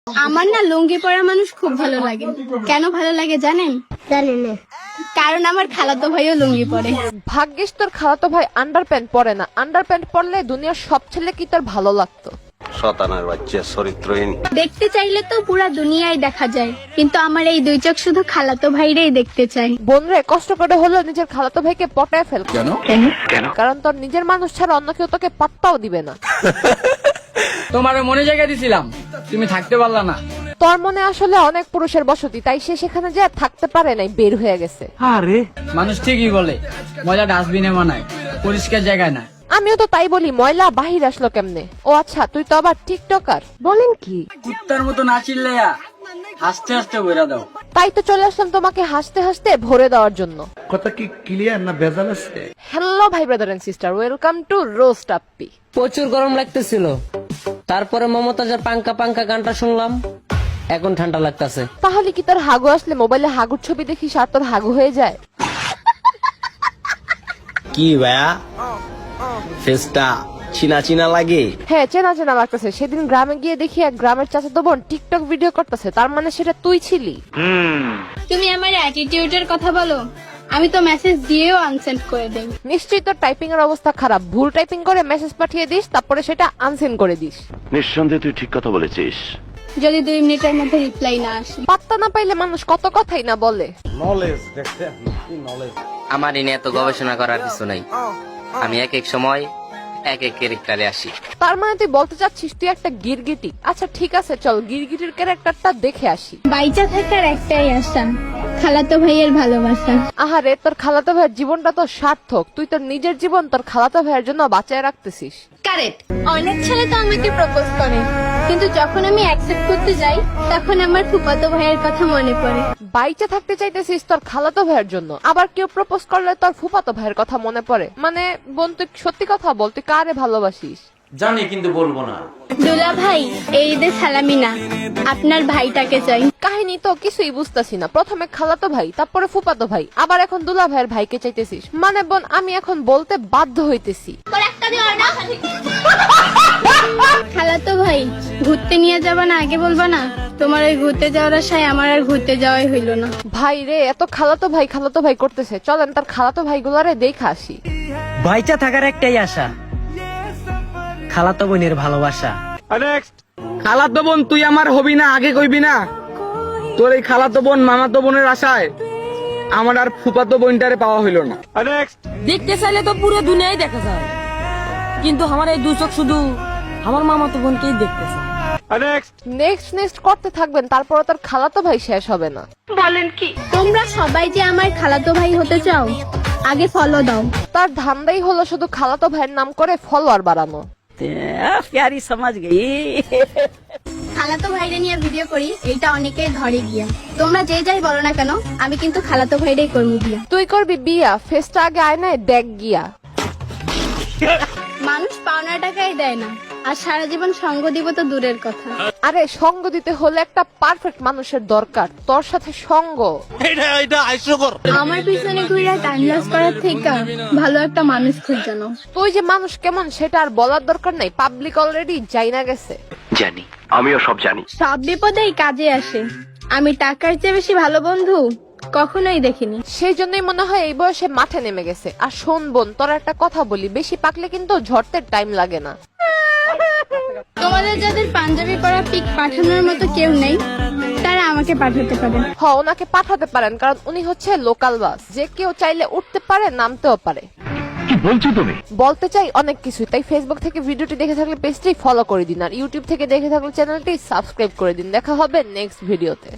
আমার না লুঙ্গি পরা মানুষ খুব ভালো লাগে। কেন ভালো লাগে জানেন? জানি না। কারণ আমার খালাতো ভাইও লুঙ্গি পরে। ভাগ্যিস তোর খালাতো ভাই আন্ডারপ্যান্ট পরে না। আন্ডারপ্যান্ট পরলে দুনিয়ার সব ছেলে কি তোর ভালো লাগতো? শতানার বাচ্চা চরিত্রহীন। দেখতে চাইলে তো পুরা দুনিয়ায় দেখা যায়, কিন্তু আমার এই দুই চোখ শুধু খালাতো ভাইরেই দেখতে চাই। বোনরে কষ্ট করে হলেও নিজের খালাতো ভাইকে পটায় ফেল। কেন? কারণ তোর নিজের মানুষ ছাড়া অন্য কেউ তোকে পাত্তাও দিবে না। তোমার মনে জায়গা দিছিলাম, তুমি থাকতে পারলা না। তোর মনে আসলে অনেক পুরুষের বসতি, তাই সে সেখানে যে থাকতে পারে নাই, বের হয়ে গেছে। মানুষ ঠিকই বলে ময়লা ডাস্টবিনে বানায়, পরিষ্কার জায়গায় না। আমিও তো তাই বলি, ময়লা বাহির আসলো কেমনে? ও আচ্ছা, তুই তো আবার টিকটকার। বলেন কি? কুত্তার মতো না চিল্লাইয়া হাসতে হাসতে বইরা দাও। তাই তো চলে আসলাম তোমাকে হাসতে হাসতে ভরে দেওয়ার জন্য। কথা কি ক্লিয়ার না ভেজাল আছে? হ্যালো ভাই brother and sister, welcome to roast আপ্পি। প্রচুর গরম লাগতেছিল, তারপরে মমতাজের পাঙ্কা পাঙ্কা গানটা শুনলাম, এখন ঠান্ডা লাগতেছে। তাহলে কি তোর হাগু আসলে মোবাইলে হাগুর ছবি দেখিস আর তোর হাগু হয়ে যায়? কি ভাইয়া, ফেসটা চিনা চিনা লাগে? হ্যাঁ, চেনা চেনা লাগতেছে। সেদিন গ্রামে গিয়ে দেখি এক গ্রামের চাচাতো বোন টিকটক ভিডিও করতেছে, তার মানে সেটা তুই ছিলি। তুমি আমার অ্যাটিটিউডের কথা বলো, আমি তো মেসেজ দিয়েও আনসেন্ড করে দেই। নিশ্চয়ই তোর টাইপিং এর অবস্থা খারাপ, ভুল টাইপিং করে মেসেজ পাঠিয়ে দিস, তারপরে সেটা আনসেন্ড করে দিস। নিঃসন্দেহে তুই ঠিক কথা বলেছিস। যদি 2 মিনিটের মধ্যে রিপ্লাই না আসে। পাত্তা না পাইলে মানুষ কত কথাই না বলে। আমার এনে এত গবেষণা করার কিছু নাই, আমি এক এক সময় এক এক ক্যারেক্টারে আসি। তার মানে তুই বলতে চাচ্ছিস তুই একটা গিরগিটি? আচ্ছা ঠিক আছে, চল গিরগিটির ক্যারেক্টারটা দেখে আসি। বাইচা থাকার একটাই আশা, খালাতো ভাইয়ের ভালোবাসা। আহারে, তোর খালাতো ভাইয়ের জীবনটা তো সার্থক। তুই তোর নিজের জীবন তোর খালাতো ভাইয়ের জন্য বাঁচায় রাখতেছিস। কারেক্ট। অনেক ছেলে তো আমাকে প্রপোজ করে, কিন্তু যখন আমি অ্যাকসেপ্ট করতে যাই তখন আমার ফুফাতো ভাইয়ের কথা মনে পড়ে। বাইচে থাকতে চাইতেছিস তোর খালাতো ভাইয়ের জন্য, আবার কেউ প্রপোজ করলে তোর ফুফাতো ভাইয়ের কথা মনে পড়ে। মানে বোন, তুই সত্যি কথা বল, তুই কারে ভালোবাসিস? জানি কিন্তু বলবো না। দুলা ভাই, এই ঈদে সালামি না, আপনার ভাইটাকে চাই। কাহিনী তো কিছুই বুঝতেছি না। প্রথমে খালাতো ভাই, তারপরে ফুফাতো ভাই, আবার এখন দুলা ভাইয়ের ভাইকে চাইতেছিস। মানে বোন, আমি এখন বলতে বাধ্য হইতেছি। খালাতো ভাই, ঘুরতে নিয়ে যাবা না আগে বলবা না? তোমার ওই ঘুরতে যাওয়ার আশায় আমার আর ঘুরতে যাওয়াই হইল না। ভাই রে, এত খালাতো ভাই করতেছে, চলেন তার খালাতো ভাইগুলারে দেখে আসি। বাইচা থাকার একটাই আশা, খালাতো বোনের ভালোবাসা। খালাতো বোন তুই আমার হবি না, আগে কইবি না? তোর এই খালাতো বোন মামাতো বোনের আশায় আমার আর ফুফাতো বোনটারে পাওয়া হইল না। দেখতে চাইলে তো পুরো দুনিয়ায় দেখা যায়, কিন্তু আমার এই দুচোখ শুধু আমার মামাতো বোনকেই দেখতে চায়। নেক্সট করতে থাকবেন, তারপর তার খালাতো ভাই শেষ হবে না। বলেন কি? তোমরা সবাই যে আমার খালাতো ভাই হতে চাও, আগে ফলো দাও। তার ধান্দাই হলো শুধু খালাতো ভাইয়ের নাম করে ফলোয়ার বাড়ানো। প্যারি সমাজ গেই। খালাতো ভাইরে নিয়ে ভিডিও করি, এইটা অনেকেই ধরে গিয়া। তোমরা যে যাই বলো না কেন, আমি কিন্তু খালাতো ভাইরেই করবো বিয়া। তুই করবি বিয়া? ফেসটা আগে আয়নায় দেখ গিয়া। মানুষ পাওনা টাকাই দেয় না, আর সারা জীবন সঙ্গ দিব তো দূরের কথা। আরে সঙ্গ দিতে হলে একটা পারফেক্ট মানুষের দরকার, তোর সাথে সঙ্গ। আমার পিছনে ঘুরে টাইম লস করার থেকে ভালো একটা মানুষ খুঁজ জানো। তুই যে মানুষ কেমন সেটা আর বলার দরকার নাই, পাবলিক অলরেডি জানা গেছে। জানি, আমিও সব জানি। সব বিপদেই কাজে আসে, আমি টাকার চেয়ে বেশি ভালো বন্ধু কখনোই দেখিনি। সেই জন্যই মনে হয় এই বয়সে মাঠে নেমে গেছে। আর শোন বোন, তোর একটা কথা বলি, বেশি পাকলে কিন্তু ঝরতে টাইম লাগে না। তোমাদের যাদের পাঞ্জাবি পরা পিক পাঠানোর মতো কেউ নেই, তারা আমাকে পাঠাতে পারে। ওনাকে পাঠাতে পারেন, কারণ উনি হচ্ছে লোকাল বাস, যে কেউ চাইলে উঠতে পারে, নামতেও পারে। কি বলছো তুমি? বলতে চাই অনেক কিছু, তাই ফেসবুক থেকে ভিডিওটি দেখে থাকলে পেজটি ফলো করে দিন, আর ইউটিউব থেকে দেখে থাকলে চ্যানেলটি সাবস্ক্রাইব করে দিন। দেখা হবে নেক্সট ভিডিওতে।